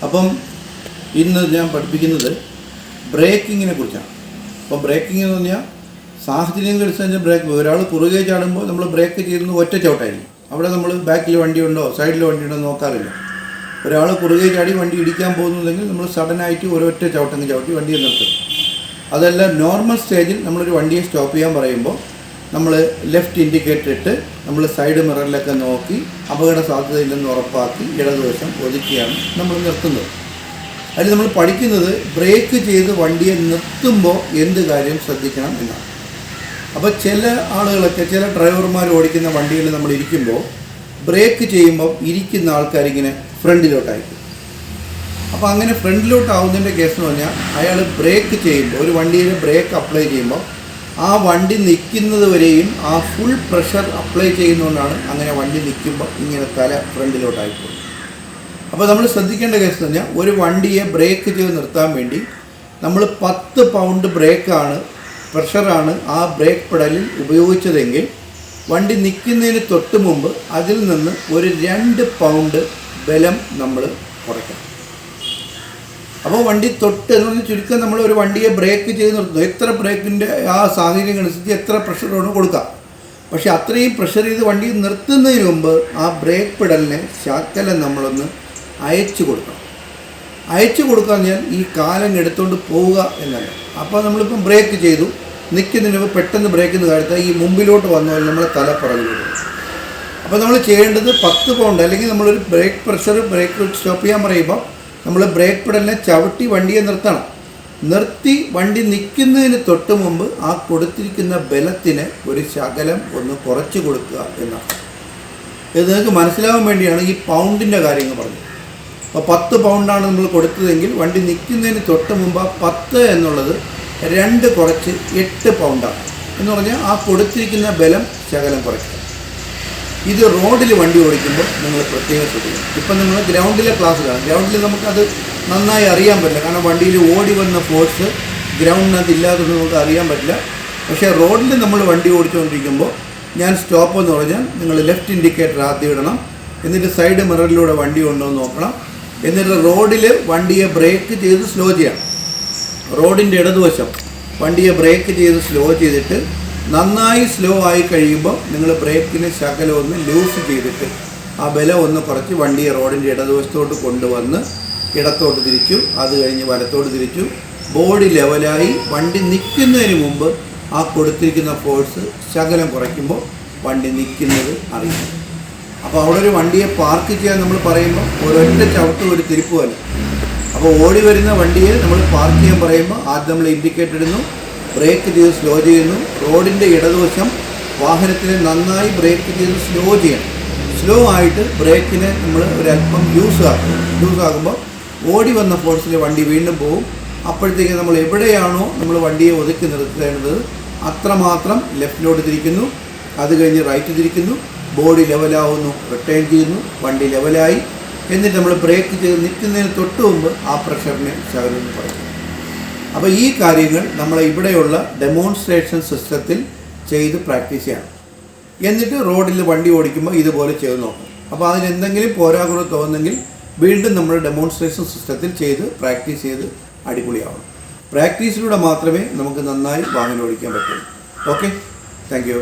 അപ്പം ഇന്ന് ഞാൻ പഠിപ്പിക്കുന്നത് ബ്രേക്കിങ്ങിനെ കുറിച്ചാണ്. അപ്പോൾ ബ്രേക്കിംഗ് എന്ന് പറഞ്ഞാൽ സാഹചര്യങ്ങൾക്കനുസരിച്ച് ബ്രേക്ക്. ഒരാൾ കുറുകെ ചാടുമ്പോൾ നമ്മൾ ബ്രേക്ക് ചെയ്യുന്നത് ഒറ്റ ചവിട്ടായിരിക്കും. അവിടെ നമ്മൾ ബാക്കിൽ വണ്ടിയുണ്ടോ സൈഡിൽ വണ്ടിയുണ്ടോ നോക്കാറില്ല. ഒരാൾ കുറുകെ ചാടി വണ്ടി ഇടിക്കാൻ പോകുന്നുണ്ടെങ്കിൽ നമ്മൾ സഡനായിട്ട് ഒരൊറ്റ ചവിട്ടങ്ങ് ചവിട്ടി വണ്ടിയെ നിർത്തും. അതല്ല, നോർമൽ സ്റ്റേജിൽ നമ്മളൊരു വണ്ടിയെ സ്റ്റോപ്പ് ചെയ്യാൻ പറയുമ്പോൾ നമ്മൾ ലെഫ്റ്റ് ഇൻഡിക്കേറ്റർ ഇട്ട് നമ്മൾ സൈഡ് മിററിലൊക്കെ നോക്കി അപകട സാധ്യതയില്ലെന്ന് ഉറപ്പാക്കി ഇടതുവശം ഒതുക്കിയാണ് നമ്മൾ നിർത്തുന്നത്. അതിൽ നമ്മൾ പഠിക്കുന്നത് ബ്രേക്ക് ചെയ്ത് വണ്ടിയെ നിർത്തുമ്പോൾ എന്ത് കാര്യം ശ്രദ്ധിക്കണം എന്നാണ്. അപ്പോൾ ചില ആളുകളൊക്കെ, ചില ഡ്രൈവർമാർ ഓടിക്കുന്ന വണ്ടികളിൽ നമ്മൾ ഇരിക്കുമ്പോൾ ബ്രേക്ക് ചെയ്യുമ്പോൾ ഇരിക്കുന്ന ആൾക്കാരിങ്ങനെ ഫ്രണ്ടിലോട്ടായിരിക്കും. അപ്പോൾ അങ്ങനെ ഫ്രണ്ടിലോട്ടാവുന്നതിൻ്റെ കേസ് എന്ന് പറഞ്ഞാൽ അയാൾ ബ്രേക്ക് ചെയ്യുമ്പോൾ, ഒരു വണ്ടിയിൽ ബ്രേക്ക് അപ്ലൈ ചെയ്യുമ്പോൾ ആ വണ്ടി നിൽക്കുന്നത് വരെയും ആ ഫുൾ പ്രഷർ അപ്ലൈ ചെയ്യുന്നതുകൊണ്ടാണ് അങ്ങനെ വണ്ടി നിൽക്കുമ്പോൾ ഇങ്ങനെ തല ഫ്രണ്ടിലോട്ടായിപ്പോകും. അപ്പോൾ നമ്മൾ ശ്രദ്ധിക്കേണ്ട കേസ് എന്ന് പറഞ്ഞാൽ ഒരു വണ്ടിയെ ബ്രേക്ക് ചെയ്ത് നിർത്താൻ വേണ്ടി നമ്മൾ 10 പൗണ്ട് പ്രഷറാണ് ആ ബ്രേക്ക് പെഡലിൽ ഉപയോഗിച്ചതെങ്കിൽ വണ്ടി നിൽക്കുന്നതിന് തൊട്ട് മുമ്പ് അതിൽ നിന്ന് ഒരു 2 പൗണ്ട് ബലം നമ്മൾ കുറയ്ക്കണം. അപ്പോൾ വണ്ടി തൊട്ട് എന്ന് പറഞ്ഞാൽ ചുരുക്കം നമ്മൾ ഒരു വണ്ടിയെ ബ്രേക്ക് ചെയ്ത് നിർത്തുന്നു. എത്ര ബ്രേക്കിൻ്റെ ആ സാഹചര്യങ്ങളനുസരിച്ച് എത്ര പ്രഷറോട് കൊടുക്കാം. പക്ഷേ അത്രയും പ്രഷർ ചെയ്ത് വണ്ടി നിർത്തുന്നതിന് മുമ്പ് ആ ബ്രേക്ക് പെഡലിനെ ശകലം നമ്മളൊന്ന് അയച്ചു കൊടുക്കണം. അയച്ചു കൊടുക്കുക പറഞ്ഞാൽ ഈ കാലം എടുത്തുകൊണ്ട് പോവുക എന്നല്ല. അപ്പോൾ നമ്മളിപ്പം ബ്രേക്ക് ചെയ്തു, നിൽക്കുന്നതിന് മുമ്പ് പെട്ടെന്ന് ബ്രേക്കിൽ നിന്ന് കാലത്ത് ഈ മുമ്പിലോട്ട് വന്നാൽ നമ്മളെ തല പുറകിലോട്ട്. അപ്പോൾ നമ്മൾ ചെയ്യേണ്ടത് 10 പൗണ്ട് അല്ലെങ്കിൽ നമ്മളൊരു ബ്രേക്ക് സ്റ്റോപ്പ് ചെയ്യാൻ പറയുമ്പോൾ നമ്മൾ ബ്രേക്ക് പെഡലിനെ ചവിട്ടി വണ്ടിയെ നിർത്തണം. നിർത്തി വണ്ടി നിൽക്കുന്നതിന് തൊട്ട് മുമ്പ് ആ കൊടുത്തിരിക്കുന്ന ബലത്തിന് ഒരു ശകലം ഒന്ന് കുറച്ച് കൊടുക്കുക എന്നാണ്. ഇത് നിങ്ങൾക്ക് മനസ്സിലാവാൻ വേണ്ടിയാണ് ഈ പൗണ്ടിൻ്റെ കാര്യങ്ങൾ പറഞ്ഞത്. അപ്പോൾ 10 പൗണ്ടാണ് നമ്മൾ കൊടുത്തതെങ്കിൽ വണ്ടി നിൽക്കുന്നതിന് തൊട്ട് മുമ്പ് ആ 10 എന്നുള്ളത് 2 കുറച്ച് 8 പൗണ്ടാണ് എന്ന് പറഞ്ഞാൽ ആ കൊടുത്തിരിക്കുന്ന ബലം ശകലം കുറയ്ക്കുക. ഇത് റോഡിൽ വണ്ടി ഓടിക്കുമ്പോൾ നിങ്ങൾ പ്രത്യേകം ശ്രദ്ധിക്കണം. ഇപ്പം നിങ്ങൾ ഗ്രൗണ്ടിലെ ക്ലാസ്സിലാണ്. ഗ്രൗണ്ടിൽ നമുക്കത് നന്നായി അറിയാൻ പറ്റില്ല, കാരണം വണ്ടിയിൽ ഓടി വന്ന ഫോഴ്സ് ഗ്രൗണ്ടിനകത്ത് ഇല്ലാത്തത് നമുക്ക് അറിയാൻ പറ്റില്ല. പക്ഷേ റോഡിൽ നമ്മൾ വണ്ടി ഓടിച്ചുകൊണ്ടിരിക്കുമ്പോൾ ഞാൻ സ്റ്റോപ്പ് എന്ന് പറഞ്ഞാൽ നിങ്ങൾ ലെഫ്റ്റ് ഇൻഡിക്കേറ്റർ ആദ്യം ഇടണം. എന്നിട്ട് സൈഡ് മിററിലൂടെ വണ്ടി ഉണ്ടോ എന്ന് നോക്കണം. എന്നിട്ട് റോഡിൽ വണ്ടിയെ ബ്രേക്ക് ചെയ്ത് സ്ലോ ചെയ്യണം. റോഡിൻ്റെ ഇടതുവശം വണ്ടിയെ ബ്രേക്ക് ചെയ്ത് സ്ലോ ചെയ്തിട്ട് നന്നായി സ്ലോ ആയി കഴിയുമ്പോൾ നിങ്ങൾ ബ്രേക്കിന് ശകലം ഒന്ന് ലൂസ് ചെയ്തിട്ട് ആ ബലം ഒന്ന് കുറച്ച് വണ്ടിയെ റോഡിൻ്റെ ഇടതുവശത്തോട്ട് കൊണ്ടുവന്ന് ഇടത്തോട്ട് തിരിച്ചു, അത് കഴിഞ്ഞ് വലത്തോട്ട് തിരിച്ചു. ബോഡി ലെവലായി വണ്ടി നിൽക്കുന്നതിന് മുമ്പ് ആ കൊടുത്തിരിക്കുന്ന ഫോഴ്സ് ശകലം കുറയ്ക്കുമ്പോൾ വണ്ടി നിൽക്കുന്നത് അറിയും. അപ്പോൾ അവിടെ ഒരു വണ്ടിയെ പാർക്ക് ചെയ്യാൻ നമ്മൾ പറയുമ്പോൾ ഒരൊറ്റ ചവിട്ട് ഒരു തിരിപ്പുമല്ല. അപ്പോൾ ഓടി വരുന്ന വണ്ടിയെ നമ്മൾ പാർക്ക് ചെയ്യാൻ പറയുമ്പോൾ ആദ്യം നമ്മൾ ഇൻഡിക്കേറ്റർ ഇടുന്നു, ബ്രേക്ക് ചെയ്ത് സ്ലോ ചെയ്യുന്നു. റോഡിൻ്റെ ഇടതുവശം വാഹനത്തിനെ നന്നായി ബ്രേക്ക് ചെയ്ത് സ്ലോ ചെയ്യണം. സ്ലോ ആയിട്ട് ബ്രേക്കിനെ നമ്മൾ ഒരല്പം ലൂസ് ആകുമ്പോൾ ഓടി വന്ന ഫോഴ്സിൽ വണ്ടി വീണ്ടും പോകും. അപ്പോഴത്തേക്ക് നമ്മൾ എവിടെയാണോ നമ്മൾ വണ്ടിയെ ഒതുക്കി നിർത്തേണ്ടത് അത്രമാത്രം ലെഫ്റ്റിലോട്ട് തിരിക്കുന്നു, അത് കഴിഞ്ഞ് റൈറ്റ് തിരിക്കുന്നു, ബോഡി ലെവലാവുന്നു, റിട്ടേൺ ചെയ്യുന്നു, വണ്ടി ലെവലായി. എന്നിട്ട് നമ്മൾ ബ്രേക്ക് ചെയ്ത് നിൽക്കുന്നതിന് തൊട്ട് മുമ്പ് ആ പ്രഷറിനെ ശകലം കുറയ്ക്കും. അപ്പോൾ ഈ കാര്യങ്ങൾ നമ്മൾ ഇവിടെയുള്ള ഡെമോൺസ്ട്രേഷൻ സിസ്റ്റത്തിൽ ചെയ്ത് പ്രാക്ടീസ് ചെയ്യണം. എന്നിട്ട് റോഡിൽ വണ്ടി ഓടിക്കുമ്പോൾ ഇതുപോലെ ചെയ്ത് നോക്കും. അപ്പോൾ അതിനെന്തെങ്കിലും പോരാകുറവ് തോന്നുന്നെങ്കിൽ വീണ്ടും നമ്മൾ ഡെമോൺസ്ട്രേഷൻ സിസ്റ്റത്തിൽ ചെയ്ത് പ്രാക്ടീസ് ചെയ്ത് അടിപൊളിയാവണം. പ്രാക്ടീസിലൂടെ മാത്രമേ നമുക്ക് നന്നായി വാഹനം ഓടിക്കാൻ പറ്റുള്ളൂ. Okay, thank you.